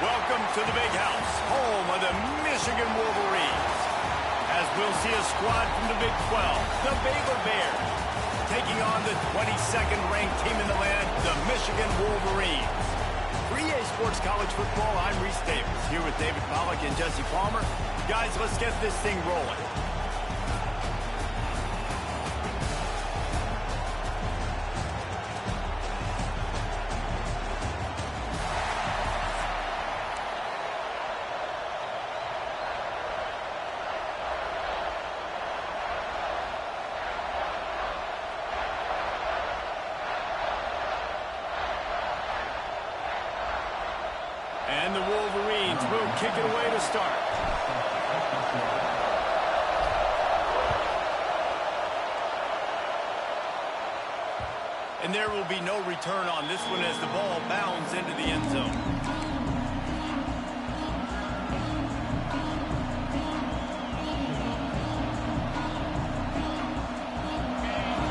Welcome to the big house, home of the Michigan Wolverines. As we'll see a squad from the Big 12, the Baylor Bears, taking on the 22nd ranked team in the land, the Michigan Wolverines. For EA Sports College Football, I'm Reese Davis, here with David Pollack and Jesse Palmer. Guys, let's get this thing rolling. And the Wolverines will kick it away to start. And there will be no return on this one as the ball bounds into the end zone.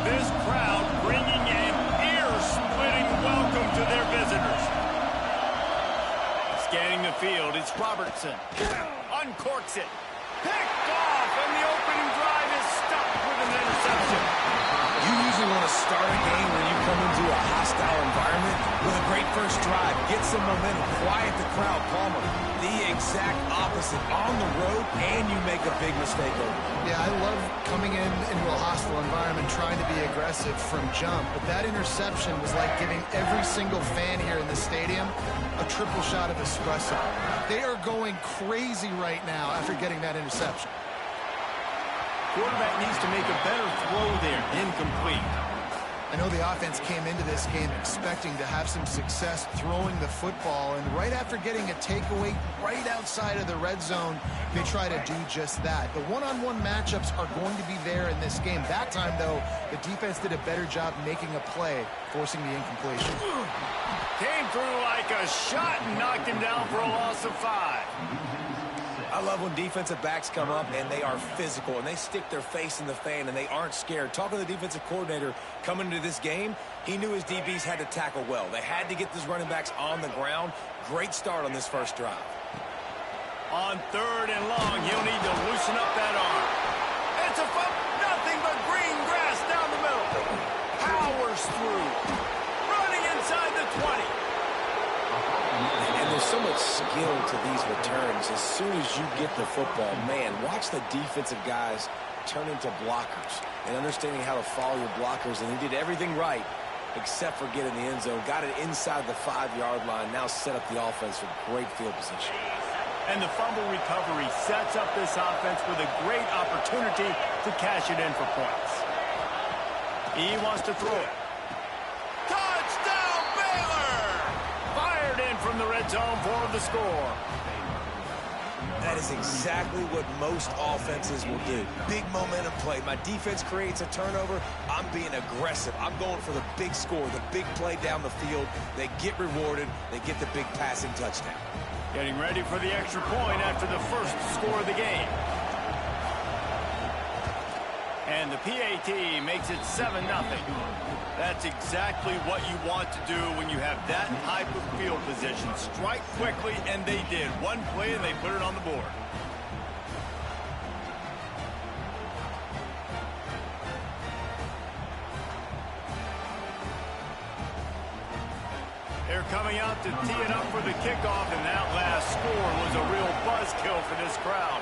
This crowd bringing an ear-splitting welcome to their visitors. Scanning the field, it's Robertson. Uncorks it. Picked off, and the opening drive is stopped with an interception. You usually want to start a game when you come into a hostile environment with a great first drive. Get some momentum, quiet the crowd. Palmer, the exact opposite. On the road, and you make a big mistake over it. Yeah, I love coming into a hostile environment, trying to be aggressive from jump. But that interception was like giving every single fan here in the stadium a triple shot of espresso. They are going crazy right now after getting that interception. Quarterback needs to make a better throw there. Incomplete. I know the offense came into this game expecting to have some success throwing the football, and right after getting a takeaway right outside of the red zone, they try to do just that. The one-on-one matchups are going to be there in this game. That time, though, the defense did a better job making a play, forcing the incompletion. Came through like a shot and knocked him down for a loss of 5. I love when defensive backs come up and they are physical and they stick their face in the fan and they aren't scared. Talking to the defensive coordinator coming into this game, he knew his DBs had to tackle well. They had to get these running backs on the ground. Great start on this first drive. On 3rd and long, he'll need to loosen up that arm. It's a fumble, nothing but green grass down the middle. Powers through. Running inside the 20. And there's so much skill to these returns. As soon as you get the football, man, watch the defensive guys turn into blockers and understanding how to follow your blockers. And he did everything right except for getting the end zone. Got it inside the 5-yard line. Now set up the offense for great field position. And the fumble recovery sets up this offense with a great opportunity to cash it in for points. He wants to throw it. Touchdown, Baylor! Fired in from the red zone for the score. That is exactly what most offenses will do. Big momentum play. My defense creates a turnover. I'm being aggressive. I'm going for the big score, the big play down the field. They get rewarded. They get the big passing touchdown. Getting ready for the extra point after the first score of the game. And the PAT makes it 7-0. That's exactly what you want to do when you have that type of field position. Strike quickly, and they did. One play, and they put it on the board. They're coming out to tee it up for the kickoff, and that last score was a real buzzkill for this crowd.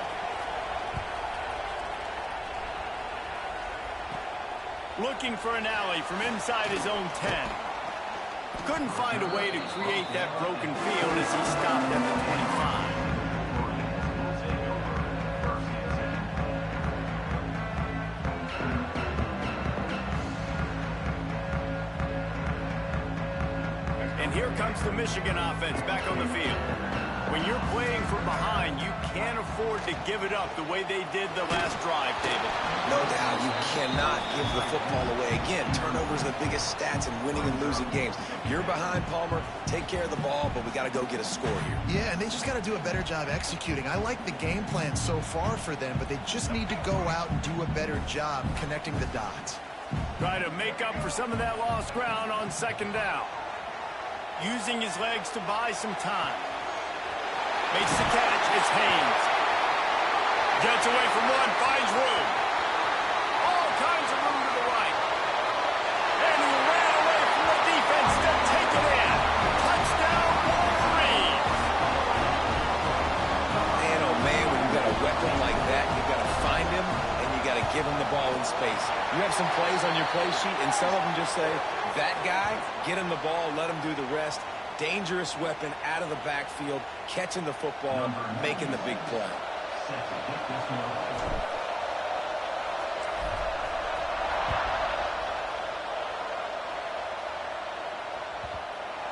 Looking for an alley from inside his own 10. Couldn't find a way to create that broken field as he stopped at the 25. And here comes the Michigan offense back on the field. When you're playing from behind, you can't afford to give it up the way they did the last drive, David. No doubt, you cannot give the football away. Again, turnovers are the biggest stats in winning and losing games. You're behind, Palmer. Take care of the ball, but we got to go get a score here. Yeah, and they just got to do a better job executing. I like the game plan so far for them, but they just need to go out and do a better job connecting the dots. Try to make up for some of that lost ground on 2nd down. Using his legs to buy some time. Makes the catch. It's Haynes. Gets away from one. Finds room. All kinds of room to the right. And he ran away from the defense to take it in. Touchdown, Wolverines. Man, oh man, when you've got a weapon like that, you've got to find him, and you got to give him the ball in space. You have some plays on your play sheet, and some of them just say, that guy, get him the ball, let him do the rest. Dangerous weapon out of the backfield, catching the football, making the big play.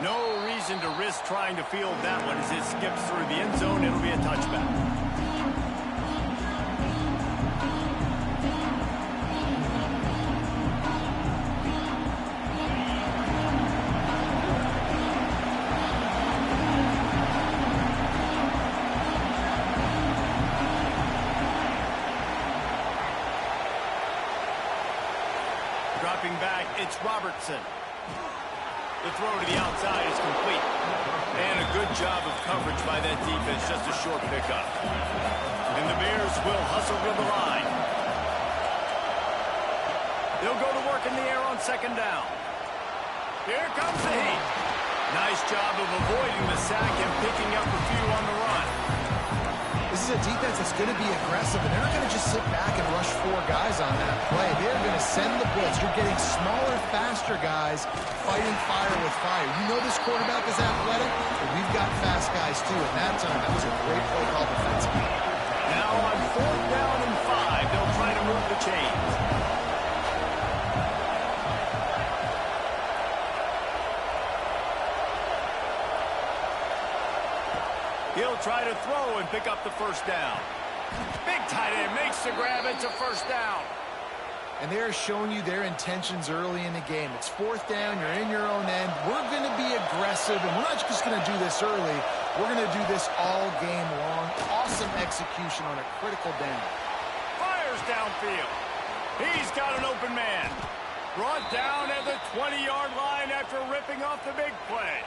No reason to risk trying to field that one as it skips through the end zone. It'll be a touchback. Dropping back, it's Robertson. The throw to the outside is complete. And a good job of coverage by that defense, just a short pickup. And the Bears will hustle to the line. They'll go to work in the air on second down. Here comes the heat. Nice job of avoiding the sack and picking up a few on the run. This is a defense that's going to be aggressive, and they're not going to just sit back and rush 4 guys on that play. They're going to send the blitz. You're getting smaller, faster guys fighting fire with fire. You know this quarterback is athletic, but we've got fast guys too. At that time, that was a great play call defensively. Now on 4th down and 5, they'll try to move the chains. He'll try to throw and pick up the first down. Big tight end makes the grab. It's a first down. And they're showing you their intentions early in the game. It's 4th down. You're in your own end. We're going to be aggressive, and we're not just going to do this early. We're going to do this all game long. Awesome execution on a critical down. Fires downfield. He's got an open man. Brought down at the 20-yard line after ripping off the big play.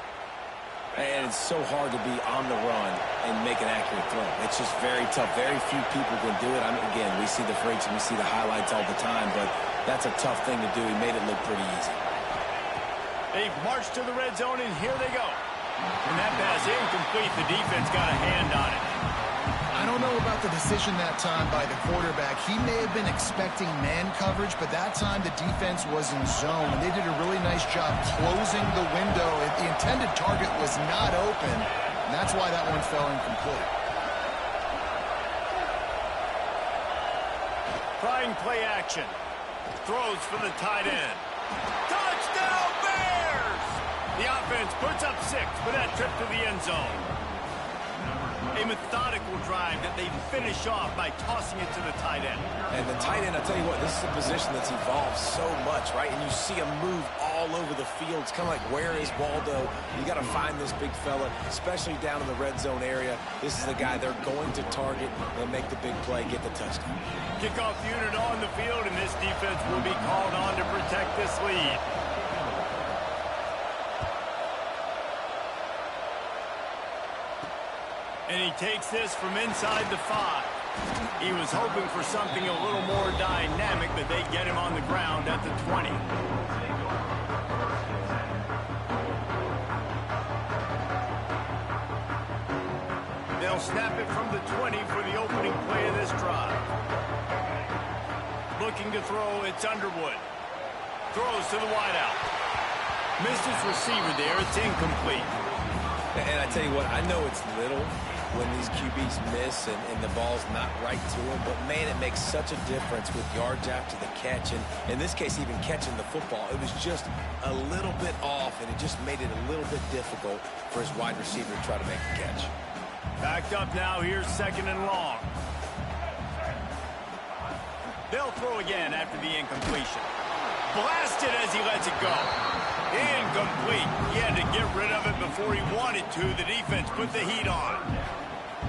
And it's so hard to be on the run and make an accurate throw. It's just very tough. Very few people can do it. I mean, again, we see the freaks and we see the highlights all the time, but that's a tough thing to do. He made it look pretty easy. They've marched to the red zone, and here they go. And that pass incomplete. The defense got a hand on it. I don't know about the decision that time by the quarterback. He may have been expecting man coverage, but that time the defense was in zone. And they did a really nice job closing the window. The intended target was not open, and that's why that one fell incomplete. Trying play action. Throws for the tight end. Touchdown, Bears! The offense puts up 6 for that trip to the end zone. A methodical drive that they finish off by tossing it to the tight end. And the tight end, I'll tell you what, this is a position that's evolved so much, right? And you see him move all over the field. It's kind of like, where is Waldo? You got to find this big fella, especially down in the red zone area. This is the guy they're going to target and make the big play, get the touchdown. Kickoff unit on the field, and this defense will be called on to protect this lead. And he takes this from inside the 5. He was hoping for something a little more dynamic, but they get him on the ground at the 20. They'll snap it from the 20 for the opening play of this drive. Looking to throw, it's Underwood. Throws to the wideout. Missed his receiver there, it's incomplete. And I tell you what, I know it's little when these QBs miss and the ball's not right to them, but man, it makes such a difference with yards after the catch, and in this case, even catching the football. It was just a little bit off, and it just made it a little bit difficult for his wide receiver to try to make the catch. Backed up now, here's 2nd and long. They'll throw again after the incompletion. Blasted as he lets it go. Incomplete. He had to get rid of it before he wanted to. The defense put the heat on.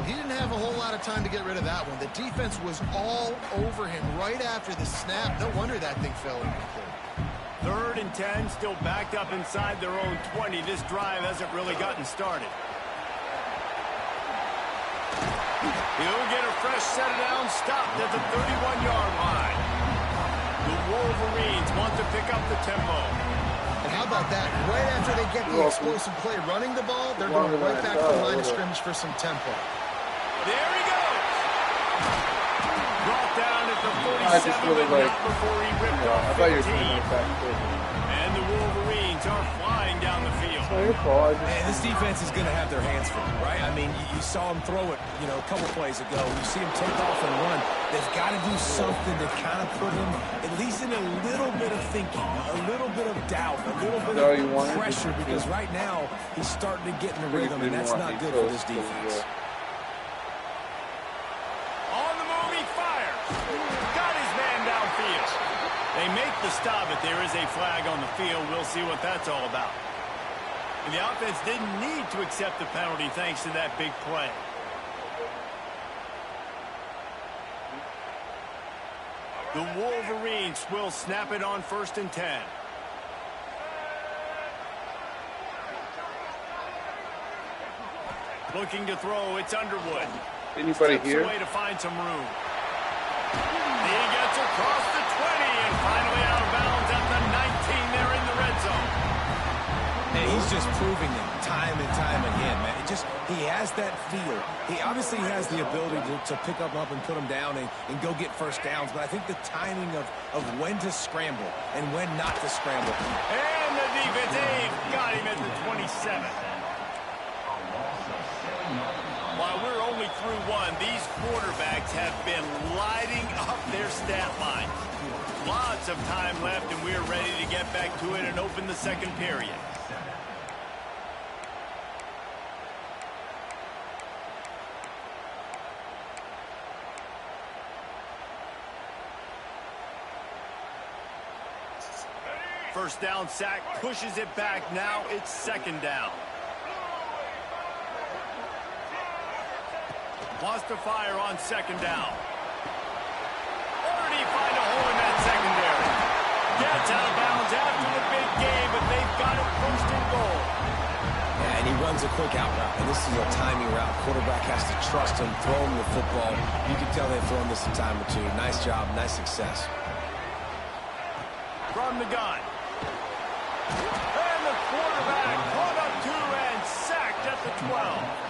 He didn't have a whole lot of time to get rid of that one. The defense was all over him right after the snap. No wonder that thing fell incomplete. 3rd and 10, still backed up inside their own 20. This drive hasn't really gotten started. He'll get a fresh set of downs stopped at the 31-yard line. The Wolverines want to pick up the tempo. And how about that? Right after they get the explosive play running the ball, they're going right back to the line of scrimmage for some tempo. There he goes. Brought down at the 47, but not before he ripped off 15. And the Wolverines are flying down the field. Man, this defense is going to have their hands full, right? I mean, you saw them throw it, a couple plays ago. You see them take off and run. They've got to do something to kind of put him at least in a little bit of thinking, a little bit of doubt, a little bit of pressure, because right now he's starting to get in the rhythm, and that's not good for this defense. On the move, he fires. Got his man downfield. They make the stop, but there is a flag on the field. We'll see what that's all about. And the offense didn't need to accept the penalty thanks to that big play. The Wolverines will snap it on 1st and 10. Looking to throw, it's Underwood. Anybody Steps here? away to find some room. He gets across the 20 and finally out of bounds at the 19. They're in the red zone. And he's just proving it time and time again, man. He has that feel. He obviously has the ability to pick them up and put them down and go get first downs, but I think the timing of when to scramble and when not to scramble. And the defense got him at the 27. While we're only through one, these quarterbacks have been lighting up their stat line. Lots of time left, and we're ready to get back to it and open the second period. First down sack, pushes it back. Now it's 2nd down. Wants to fire on 2nd down. Already find a hole in that secondary. Gets out of bounds after the big game, but they've got it first and goal. Yeah, and he runs a quick out route, and this is a timing route. Quarterback has to trust him, throw him the football. You can tell they've thrown this a time or two. Nice job, nice success. From the gun. And the quarterback caught up 2 and sacked at the 12.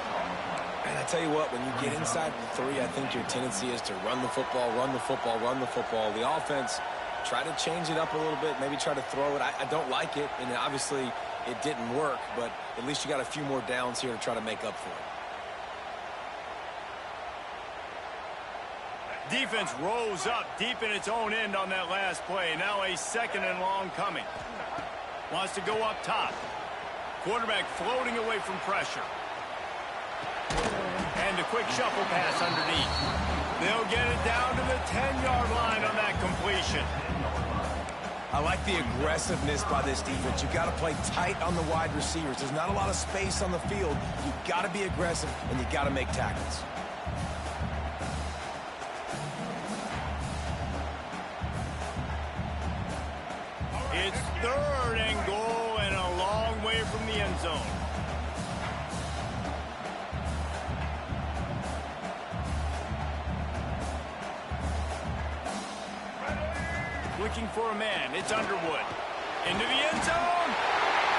And I tell you what, when you get inside the 3, I think your tendency is to run the football, run the football, run the football. The offense, try to change it up a little bit, maybe try to throw it. I don't like it, and obviously it didn't work, but at least you got a few more downs here to try to make up for it. Defense rose up deep in its own end on that last play. Now a 2nd and long coming. Wants to go up top. Quarterback floating away from pressure. And a quick shuffle pass underneath. They'll get it down to the 10-yard line on that completion. I like the aggressiveness by this defense. You've got to play tight on the wide receivers. There's not a lot of space on the field. You've got to be aggressive, and you've got to make tackles. It's 3rd and goal and a long way from the end zone. Looking for a man. It's Underwood. Into the end zone.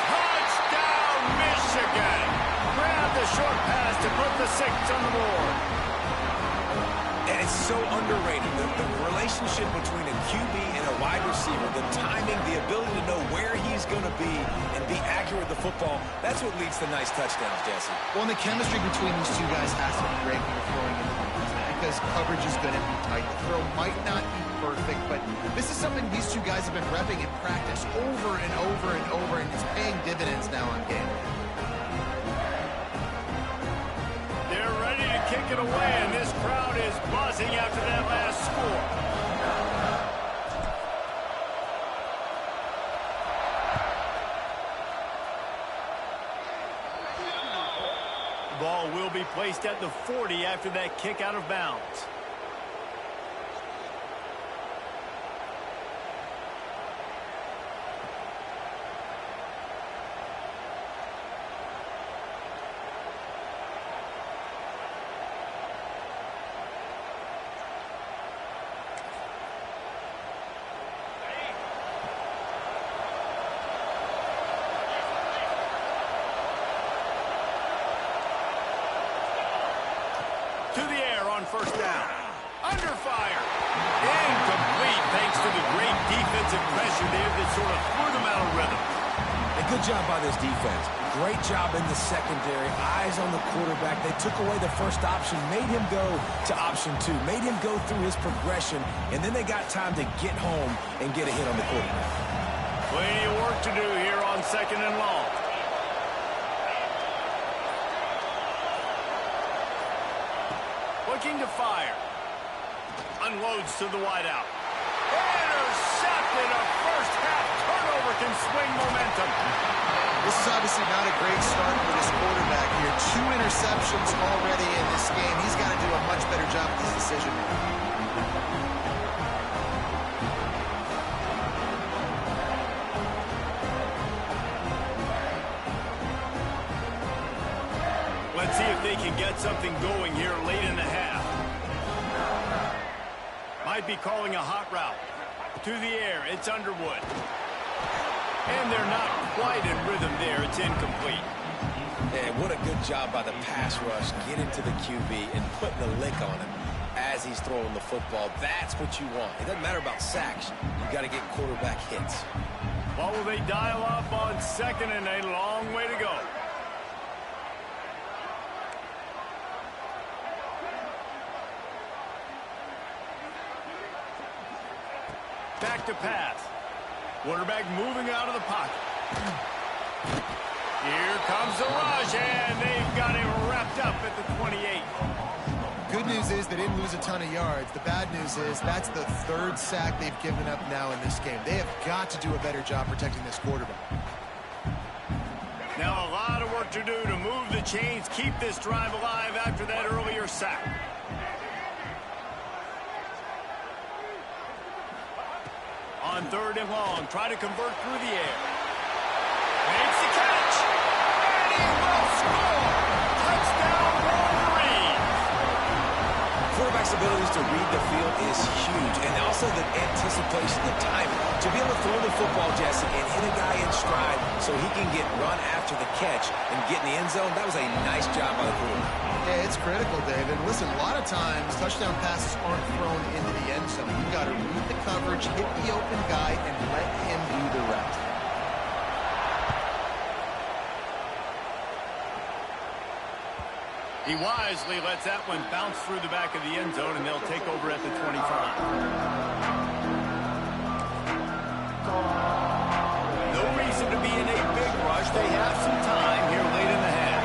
Touchdown, Michigan. Grab the short pass to put the 6 on the board. And it's so underrated. The relationship between a QB and a wide receiver, the timing, the ability to know where he's going to be and be accurate with the football, that's what leads to nice touchdowns, Jesse. Well, and the chemistry between these two guys has to be great when you're throwing in the because coverage is going to be tight. The throw might not be perfect, but this is something these two guys have been repping in practice over and over and over, and it's paying dividends now on game. They're ready to kick it away, and this crowd is buzzing after that last score. The ball will be placed at the 40 after that kick out of bounds. To the air on first down. Under fire. Incomplete thanks to the great defensive pressure there that sort of threw them out of rhythm. A good job by this defense. Great job in the secondary. Eyes on the quarterback. They took away the first option, made him go to option 2, made him go through his progression, and then they got time to get home and get a hit on the quarterback. Plenty of work to do here on 2nd and long. Looking to fire. Unloads to the wideout. Intercepted. A first-half turnover can swing momentum. This is obviously not a great start for this quarterback here. 2 interceptions already in this game. He's got to do a much better job with his decision making. Let's see if they can get something going here late in the half. Might be calling a hot route. To the air, it's Underwood. And they're not quite in rhythm there. It's incomplete. And what a good job by the pass rush, getting to the QB and putting a lick on him as he's throwing the football. That's what you want. It doesn't matter about sacks. You've got to get quarterback hits. What will they dial up on 2nd and a long way to go? Back to pass. Quarterback moving out of the pocket. Here comes the rush, and they've got him wrapped up at the 28. Good news is they didn't lose a ton of yards. The bad news is that's the 3rd sack they've given up now in this game. They have got to do a better job protecting this quarterback. Now a lot of work to do to move the chains, keep this drive alive after that earlier sack. On 3rd and long, try to convert through the air. Makes the catch. And he will score. Touchdown, Wolverines. Quarterback's abilities to read the field is huge, and also the anticipation, the timing. To be able to throw the football, Jesse, and hit a guy in stride so he can get run after the catch and get in the end zone, that was a nice job by the quarterback. Yeah, it's critical, David. Listen, a lot of times touchdown passes aren't thrown into the end zone. You've got to read the coverage, hit the open guy, and let him do the rest. He wisely lets that one bounce through the back of the end zone, and they'll take over at the 25. No reason to be in a big rush. They have some time here late in the half.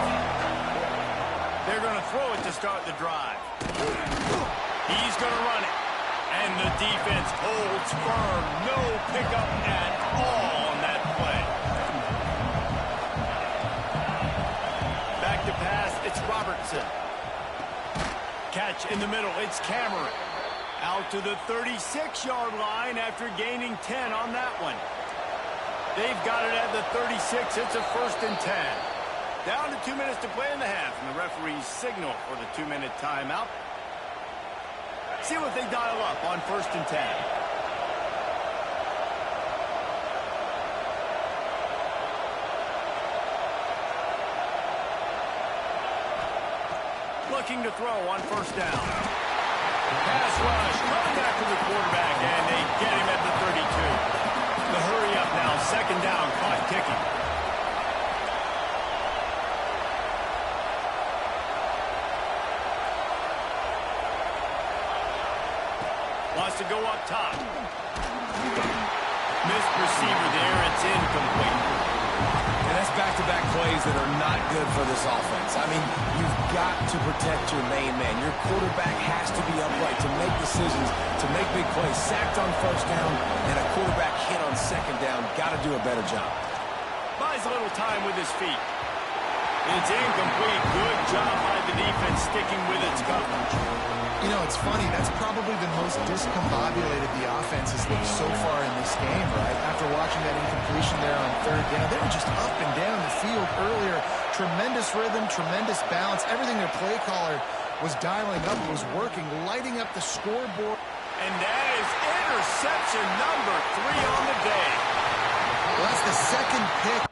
They're going to throw it to start the drive. He's going to run it. And the defense holds firm. No pickup at all on that play. Back to pass, it's Robertson. Catch in the middle, it's Cameron. Out to the 36-yard line after gaining 10 on that one. They've got it at the 36. It's a 1st and 10. Down to 2 minutes to play in the half, and the referees signal for the 2-minute timeout. See what they dial up on 1st and 10. Looking to throw on 1st down. Pass rush, contact to the quarterback, and they get him at the 32. The hurry up now, 2nd down, clock ticking. Wants to go up top. Missed receiver there, it's incomplete. And that's back-to-back plays that are not good for this offense. I mean, you've got to protect your main man. Your quarterback has to be upright to make decisions, to make big plays. Sacked on 1st down, and a quarterback hit on 2nd down. Got to do a better job. Buys a little time with his feet. It's incomplete. Good job by the defense sticking with its coverage. You know, it's funny. That's probably the most discombobulated the offense has looked so far in this game, right? After watching that incompletion there on 3rd down, they were just up and down the field earlier. Tremendous rhythm, tremendous balance. Everything their play caller was dialing up was working, lighting up the scoreboard. And that is interception number 3 on the day. Well, that's the 2nd pick.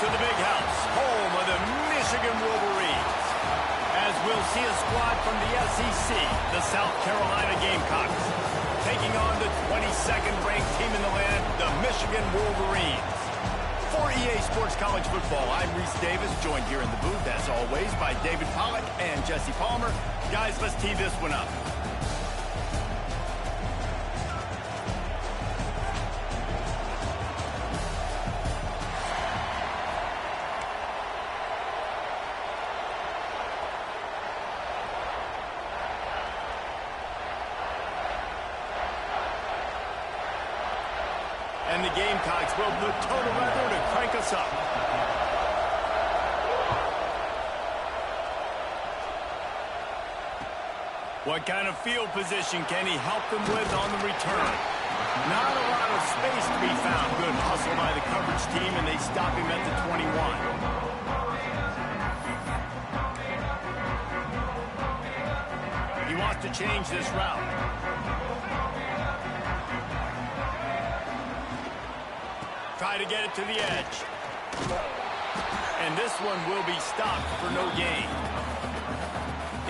to the big house, home of the Michigan Wolverines. As we'll see a squad from the SEC, the South Carolina Gamecocks, taking on the 22nd ranked team in the land, the Michigan Wolverines. For EA Sports College Football, I'm Reese Davis, joined here in the booth, as always, by David Pollack and Jesse Palmer. Guys, let's tee this one up. And the Gamecocks will put total weather to crank us up. What kind of field position can he help them with on the return? Not a lot of space to be found. Good hustle by the coverage team, and they stop him at the 21. He wants to change this route. Try to get it to the edge. And this one will be stopped for no gain.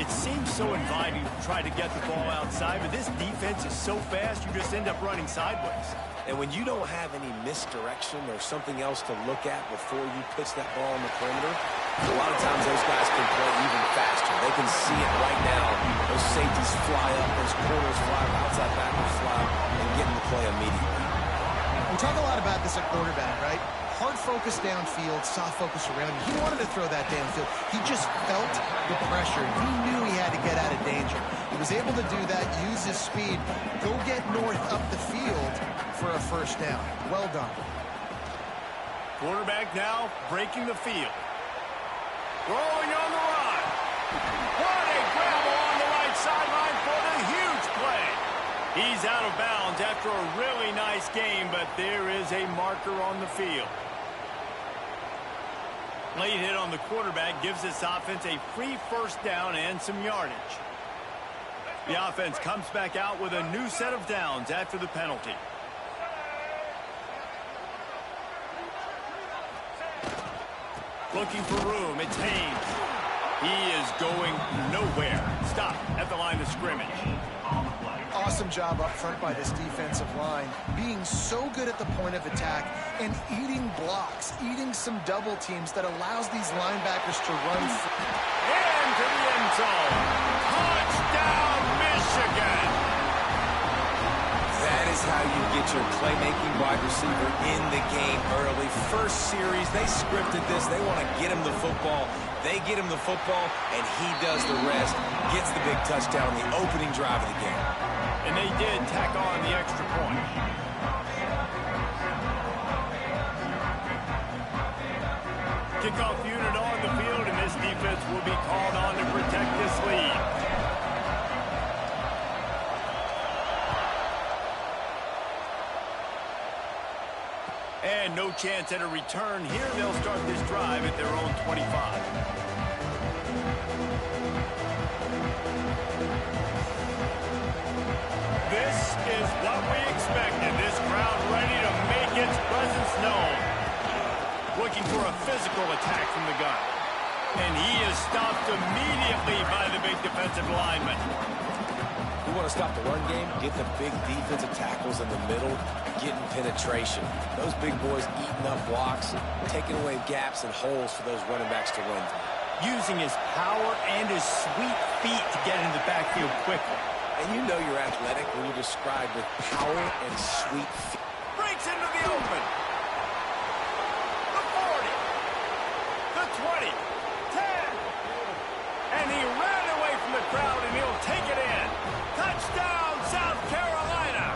It seems so inviting to try to get the ball outside, but this defense is so fast, you just end up running sideways. And when you don't have any misdirection or something else to look at before you pitch that ball on the perimeter, a lot of times those guys can play even faster. They can see it right now. Those safeties fly up, those corners fly up, outside backers fly up, and get in the play immediately. We talk a lot about this at quarterback, right? Hard focus downfield, soft focus around. He wanted to throw that downfield. He just felt the pressure. He knew he had to get out of danger. He was able to do that, use his speed, go get north up the field for a first down. Well done. Quarterback now breaking the field. Rolling on the run. What a grab along the right sideline for the huge play. He's out of bounds after a really nice game, but there is a marker on the field. Late hit on the quarterback gives this offense a free first down and some yardage. The offense comes back out with a new set of downs after the penalty. Looking for room, it's Haynes. He is going nowhere. Stop at the line of scrimmage. Awesome job up front by this defensive line, being so good at the point of attack and eating blocks, eating some double teams that allows these linebackers to run. Into the end zone. Touchdown, Michigan. That is how you get your playmaking wide receiver in the game early. First series, they scripted this. They want to get him the football. They get him the football, and he does the rest. Gets the big touchdown on the opening drive of the game. And they did tack on the extra point. Kickoff unit on the field, and this defense will be called on to protect this lead. And no chance at a return here. They'll start this drive at their own 25. This is what we expected. This crowd ready to make its presence known. Looking for a physical attack from the gun. And he is stopped immediately by the big defensive lineman. You want to stop the run game? Get the big defensive tackles in the middle, getting penetration. Those big boys eating up blocks, taking away gaps and holes for those running backs to run through. Using his power and his sweet feet to get into the backfield quickly. And you know you're athletic when you describe with power and sweet feet. Breaks into the open. The 40. The 20. 10. And he ran away from the crowd, and he'll take it in. Touchdown, South Carolina.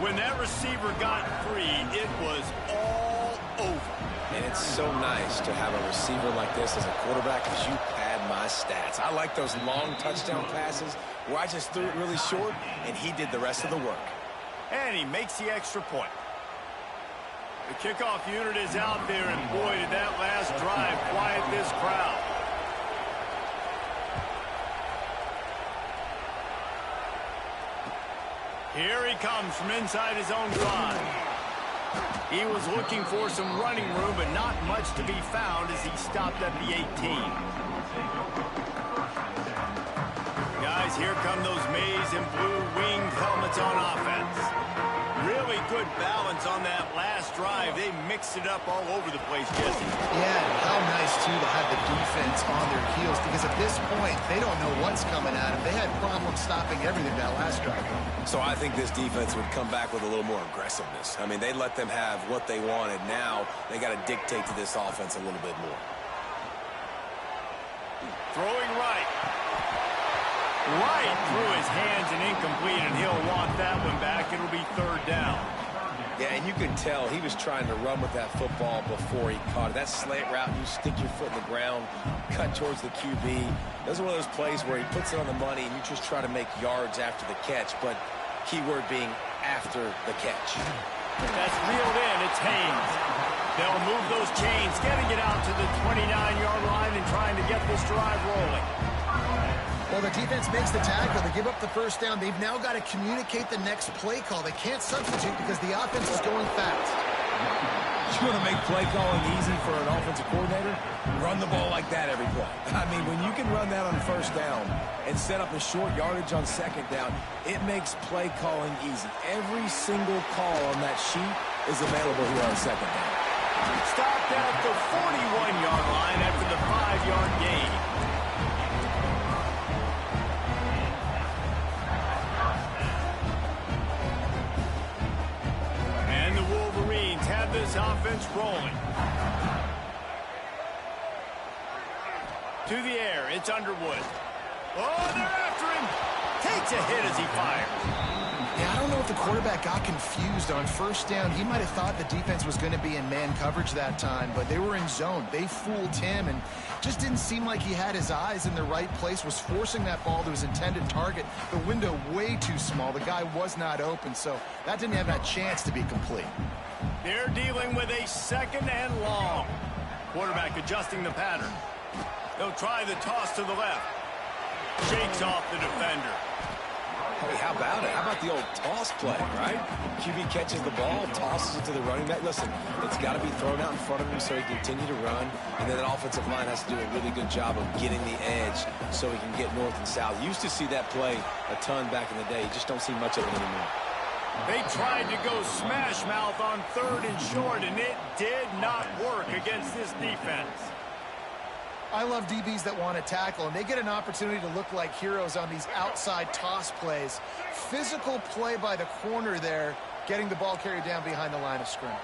When that receiver got free, it was all over. And it's so nice to have a receiver like this as a quarterback because you pad my stats. I like those long touchdown passes where I just threw it really short, and he did the rest of the work. And he makes the extra point. The kickoff unit is out there, and boy, did that last drive quiet this crowd. Here he comes from inside his own 5. He was looking for some running room, but not much to be found as he stopped at the 18. Guys, here come those maize and blue winged helmets on offense. Really good balance on that last drive. They mixed it up all over the place, Jesse. Yeah, how nice, too, to have the defense on their heels, because at this point, they don't know what's coming at them. They had problems stopping everything that last drive. So I think this defense would come back with a little more aggressiveness. I mean, they let them have what they wanted. Now they got to dictate to this offense a little bit more. Throwing right. Right through his hands and incomplete, and he'll want that one back. It'll be third down. Yeah, and you can tell he was trying to run with that football before he caught it. That slant route, you stick your foot in the ground, cut towards the QB. Those are one of those plays where he puts it on the money, and you just try to make yards after the catch, but keyword being after the catch. That's reeled in. It's Haynes. They'll move those chains, getting it out to the 29-yard line and trying to get this drive rolling. Well, the defense makes the tackle. They give up the first down. They've now got to communicate the next play call. They can't substitute because the offense is going fast. You want to make play calling easy for an offensive coordinator? Run the ball like that every play. I mean, when you can run that on first down and set up a short yardage on second down, it makes play calling easy. Every single call on that sheet is available here on second down. Stopped at the 41-yard line after the 5-yard gain. This offense rolling. To the air, it's Underwood. Oh, they're after him. Takes a hit as he fires. Yeah, I don't know if the quarterback got confused on first down. He might have thought the defense was going to be in man coverage that time, but they were in zone. They fooled him and just didn't seem like he had his eyes in the right place, was forcing that ball to his intended target. The window way too small. The guy was not open, so that didn't have that chance to be complete. They're dealing with a second and long. Quarterback adjusting the pattern. They'll try the toss to the left. Shakes off the defender. Hey, how about it? How about the old toss play, right? QB catches the ball, tosses it to the running back. Listen, it's got to be thrown out in front of him so he can continue to run. And then the offensive line has to do a really good job of getting the edge so he can get north and south. Used to see that play a ton back in the day. You just don't see much of it anymore. They tried to go smash mouth on third and short, and it did not work against this defense. I love DBs that want to tackle, and they get an opportunity to look like heroes on these outside toss plays. Physical play by the corner there, getting the ball carried down behind the line of scrimmage.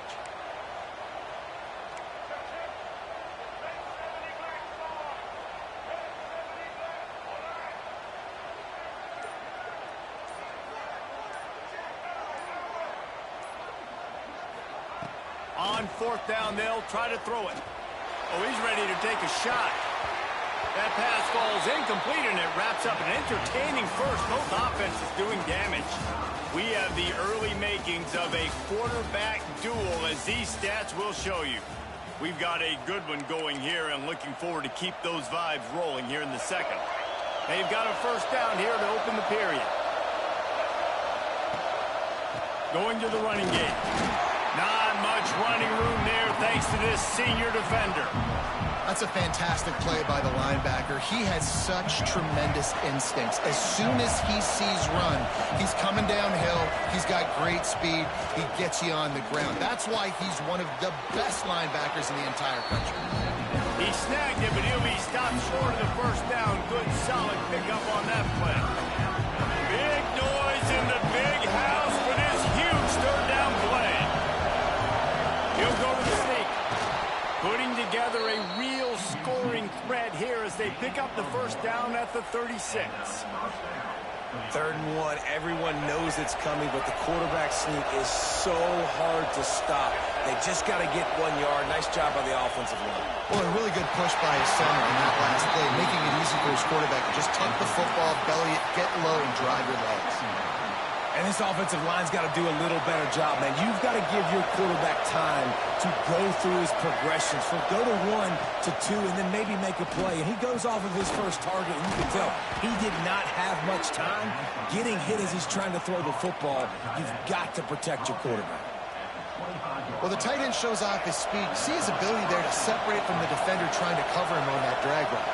On fourth down, they'll try to throw it. Oh, he's ready to take a shot. That pass falls incomplete, and it wraps up an entertaining first. Both offenses doing damage. We have the early makings of a quarterback duel, as these stats will show you. We've got a good one going here, and looking forward to keep those vibes rolling here in the second. They've got a first down here to open the period. Going to the running game. Not much running room there thanks to this senior defender. That's a fantastic play by the linebacker. He has such tremendous instincts. As soon as he sees run, he's coming downhill. He's got great speed. He gets you on the ground. That's why he's one of the best linebackers in the entire country. He snagged it, but he'll be stopped short of the first down. Good, solid pickup on that play. Big noise in the big house for this huge third down play. He'll go to the sneak. Putting together a real scoring threat here as they pick up the first down at the 36. 3rd and 1, everyone knows it's coming, but the quarterback sneak is so hard to stop. They just got to get 1 yard. Nice job by the offensive line. Well, a really good push by his center on that last play, making it easy for his quarterback to just tuck the football, belly it, get low, and drive your legs. And this offensive line's got to do a little better job, man. You've got to give your quarterback time to go through his progressions. So go to 1 to 2 and then maybe make a play. And he goes off of his first target, and you can tell he did not have much time getting hit as he's trying to throw the football. You've got to protect your quarterback. Well, the tight end shows off his speed. See his ability there to separate from the defender trying to cover him on that drag route.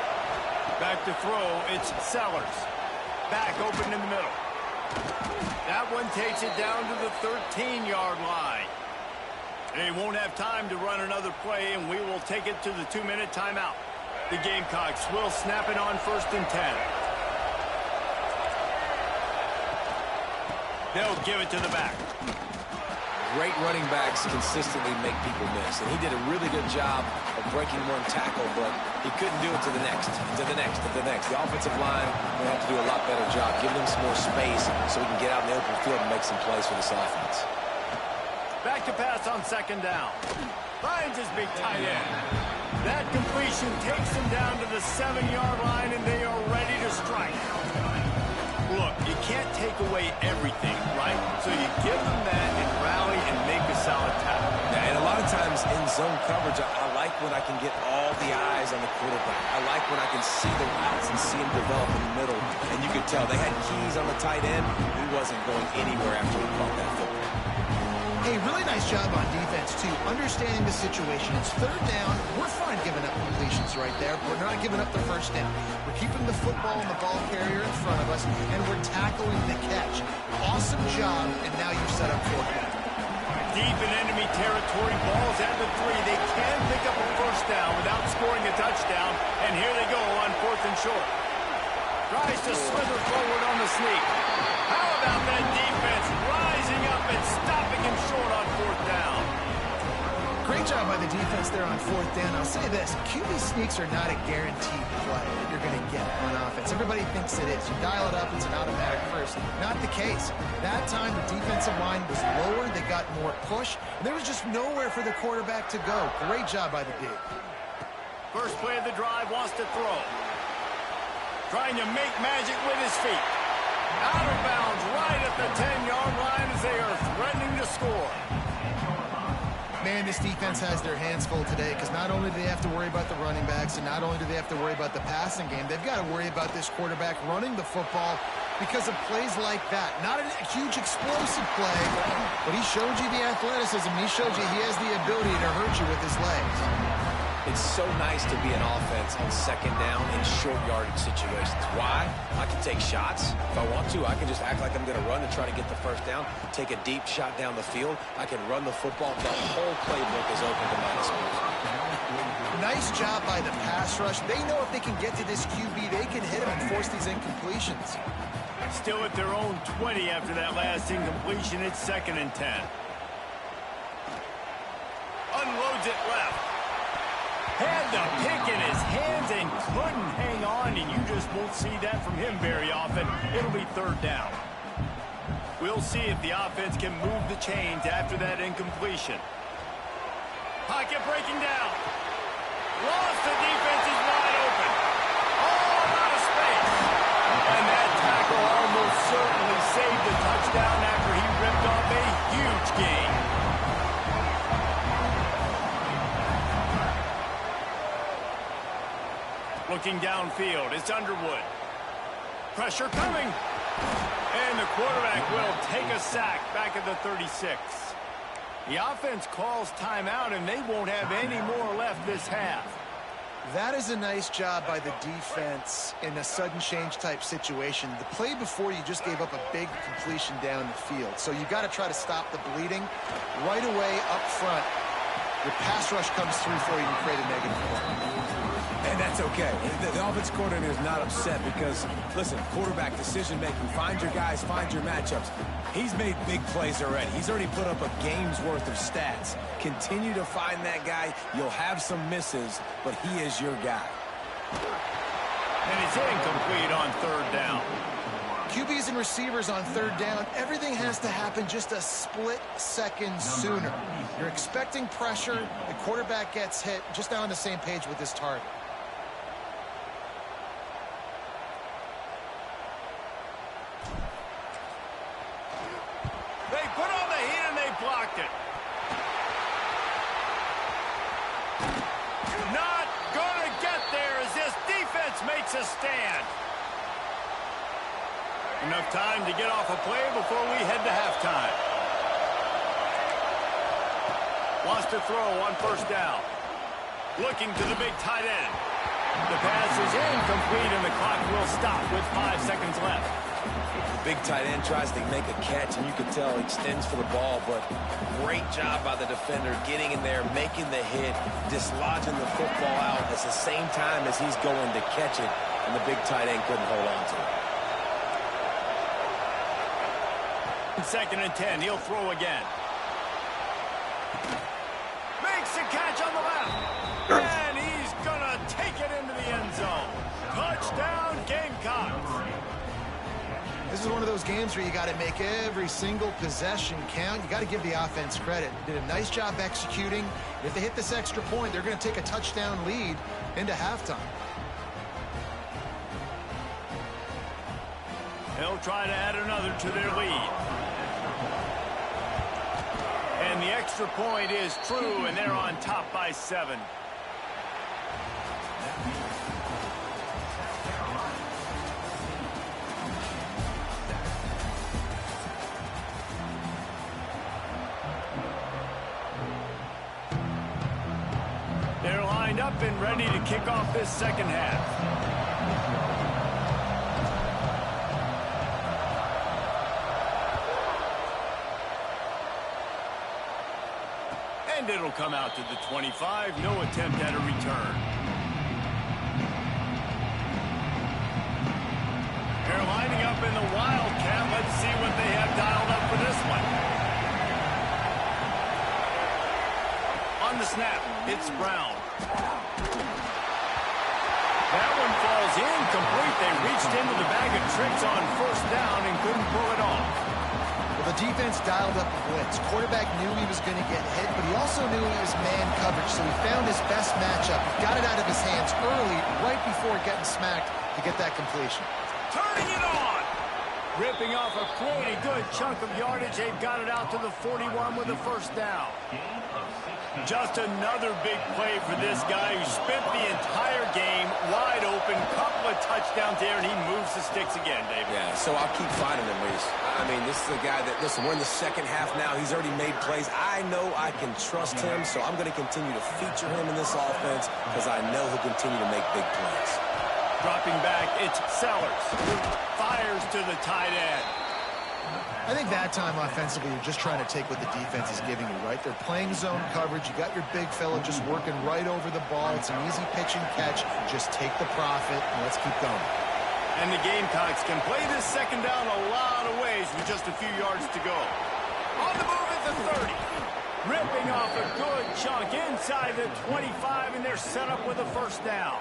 Back to throw, it's Sellers. Back open in the middle. That one takes it down to the 13-yard line. They won't have time to run another play, and we will take it to the 2-minute timeout. The Gamecocks will snap it on 1st and 10. They'll give it to the back. Great running backs consistently make people miss, and he did a really good job of breaking one tackle, but he couldn't do it to the next, to the next, to the next. The offensive line will have to do a lot better job, giving them some more space so we can get out in the open field and make some plays for this offense. Back to pass on 2nd down. Finds his big tight end. That completion takes him down to the 7-yard line, and they are ready to strike. Look, you can't take away everything, right? So you give them that and rally and make a solid tackle. Yeah, and a lot of times in zone coverage, I like when I can get all the eyes on the quarterback. I like when I can see the routes and see him develop in the middle. And you could tell they had keys on the tight end. He wasn't going anywhere after he caught that football. Hey, really nice job on defense, too. Understanding the situation. It's 3rd down. We're fine giving up completions right there. We're not giving up the 1st down. We're keeping the football and the ball carrier in front of us, and we're tackling the catch. Awesome job, and now you've set up 4th down. Deep in enemy territory, balls at the 3. They can pick up a 1st down without scoring a touchdown, and here they go on 4th and short. Tries to slither forward on the sneak. How about that defense rising up and stopping him short on 4th down? Great job by the defense there on 4th down. I'll say this, QB sneaks are not a guaranteed play that you're going to get on offense. Everybody thinks it is. You dial it up, it's an automatic first. Not the case. That time, the defensive line was lower. They got more push. And there was just nowhere for the quarterback to go. Great job by the D. First play of the drive, wants to throw. Trying to make magic with his feet. Out of bounds right at the 10-yard line as they are threatening to score. Man, this defense has their hands full today because not only do they have to worry about the running backs and not only do they have to worry about the passing game, they've got to worry about this quarterback running the football because of plays like that. Not a huge explosive play, but he showed you the athleticism. He showed you he has the ability to hurt you with his legs. It's so nice to be an offense on 2nd down in short yardage situations. Why? I can take shots. If I want to, I can just act like I'm going to run and try to get the 1st down, take a deep shot down the field. I can run the football. The whole playbook is open to my disposal. Nice job by the pass rush. They know if they can get to this QB, they can hit him and force these incompletions. Still at their own 20 after that last incompletion. It's 2nd and 10. Unloads it left. Had the pick in his hands and couldn't hang on, and you just won't see that from him very often. It'll be 3rd down. We'll see if the offense can move the chains after that incompletion. Pocket breaking down. Lost, the defense is wide open. All out of space. And that tackle almost certainly saved the touchdown after he ripped off a huge gain. Looking downfield, it's Underwood. Pressure coming. And the quarterback will take a sack back at the 36. The offense calls timeout, and they won't have any more left this half. That is a nice job by the defense in a sudden change type situation. The play before, you just gave up a big completion down the field. So you got to try to stop the bleeding right away up front. Your pass rush comes through for you and create a negative play. And that's okay. The offensive coordinator is not upset because, listen, quarterback decision-making, find your guys, find your matchups. He's made big plays already. He's already put up a game's worth of stats. Continue to find that guy. You'll have some misses, but he is your guy. And it's incomplete on 3rd down. QBs and receivers on 3rd down, everything has to happen just a split second sooner. You're expecting pressure, the quarterback gets hit, just now on the same page with his target. They put on the heat and they blocked it. Not gonna get there as this defense makes a stand. Enough time to get off a play before we head to halftime. Wants to throw on first down. Looking to the big tight end. The pass is incomplete, and the clock will stop with 5 seconds left. The big tight end tries to make a catch, and you can tell he extends for the ball, but great job by the defender getting in there, making the hit, dislodging the football out at the same time as he's going to catch it, and the big tight end couldn't hold on to it. 2nd and 10. He'll throw again. Makes a catch on the left. And he's going to take it into the end zone. Touchdown, Gamecocks. This is one of those games where you got to make every single possession count. You got to give the offense credit. Did a nice job executing. If they hit this extra point, they're going to take a touchdown lead into halftime. They'll try to add another to their lead. And the extra point is true, and they're on top by 7. They're lined up and ready to kick off this second half. And it'll come out to the 25. No attempt at a return. They're lining up in the Wildcat. Let's see what they have dialed up for this one. On the snap, it's Brown. That one falls incomplete. They reached into the bag of tricks on first down and couldn't pull it off. Well, the defense dialed up the blitz. Quarterback knew he was going to get hit, but he also knew it was man coverage, so he found his best matchup. He got it out of his hands early, right before getting smacked to get that completion. Turning it on! Ripping off a pretty good chunk of yardage. They've got it out to the 41 with a first down. Just another big play for this guy who spent the entire game wide open. Couple of touchdowns there, and he moves the sticks again, David. Yeah, so I'll keep finding him, Reese. I mean, this is a guy that, listen, we're in the second half now. He's already made plays. I know I can trust him, so I'm going to continue to feature him in this offense because I know he'll continue to make big plays. Dropping back, it's Sellers. Fires to the tight end. I think that time offensively, you're just trying to take what the defense is giving you, right? They're playing zone coverage. You got your big fella just working right over the ball. It's an easy pitch and catch. Just take the profit, and let's keep going. And the Gamecocks can play this second down a lot of ways with just a few yards to go. On the move at the 30. Ripping off a good chunk inside the 25, and they're set up with a first down.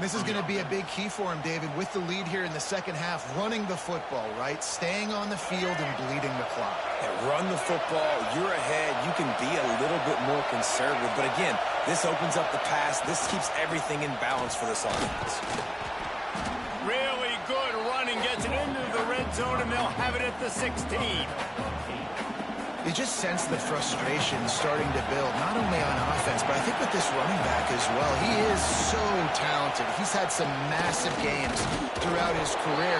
This is going to be a big key for him, David, with the lead here in the second half, running the football, right? Staying on the field and bleeding the clock. And run the football, you're ahead, you can be a little bit more conservative. But again, this opens up the pass. This keeps everything in balance for this offense. Really good running, gets it into the red zone, and they'll have it at the 16. You just sense the frustration starting to build, not only on offense, but I think with this running back as well. He is so talented. He's had some massive games throughout his career.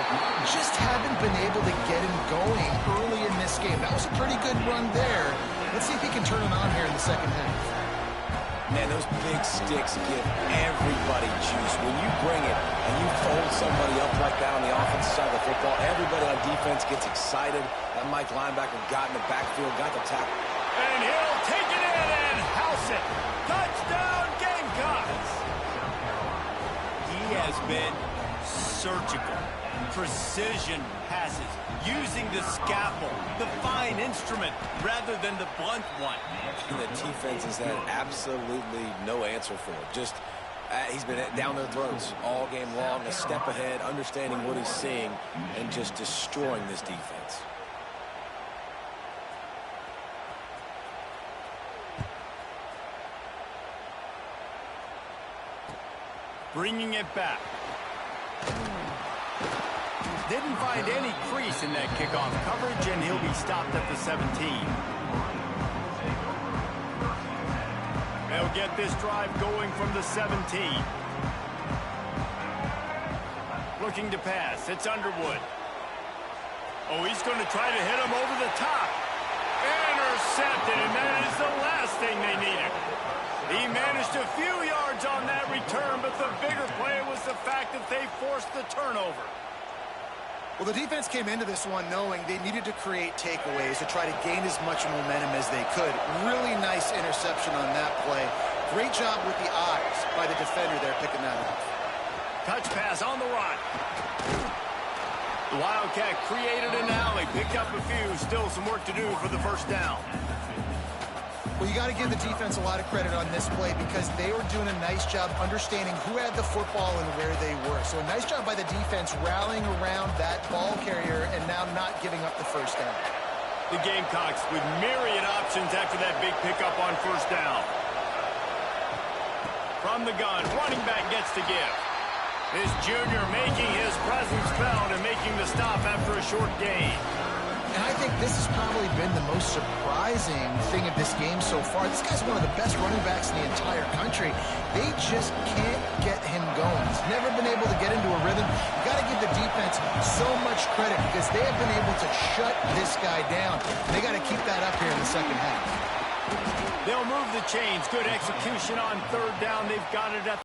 Just haven't been able to get him going early in this game. That was a pretty good run there. Let's see if he can turn it on here in the second half. Man, those big sticks give everybody juice. When you bring it and you fold somebody up like that on the offensive side of the football, everybody on defense gets excited. That Mike linebacker got in the backfield, got the tackle. And he'll take it in and house it. Touchdown, Gamecocks. He has been surgical. Precision passes, using the scalpel, the fine instrument, rather than the blunt one. And the defense has had absolutely no answer for it. Just, he's been down their throats all game long, a step ahead, understanding what he's seeing, and just destroying this defense. Bringing it back. Didn't find any crease in that kickoff coverage, and he'll be stopped at the 17. They'll get this drive going from the 17. Looking to pass. It's Underwood. Oh, he's going to try to hit him over the top. intercepted, and that is the last thing they needed. He managed a few yards on that return, but the bigger play was the fact that they forced the turnover. Well, the defense came into this one knowing they needed to create takeaways to try to gain as much momentum as they could. Really nice interception on that play. Great job with the eyes by the defender there picking that up. Touch pass on the run. The Wildcat created an alley, picked up a few, still some work to do for the first down. Well, you got to give the defense a lot of credit on this play because they were doing a nice job understanding who had the football and where they were. So a nice job by the defense rallying around that ball carrier and now not giving up the first down. The Gamecocks with myriad options after that big pickup on first down. From the gun, running back gets to give. This junior making his presence felt and making the stop after a short gain. And I think this has probably been the most surprising thing of this game so far. This guy's one of the best running backs in the entire country. They just can't get him going. He's never been able to get into a rhythm. You got to give the defense so much credit because they have been able to shut this guy down. They got to keep that up here in the second half. They'll move the chains. Good execution on third down. They've got it at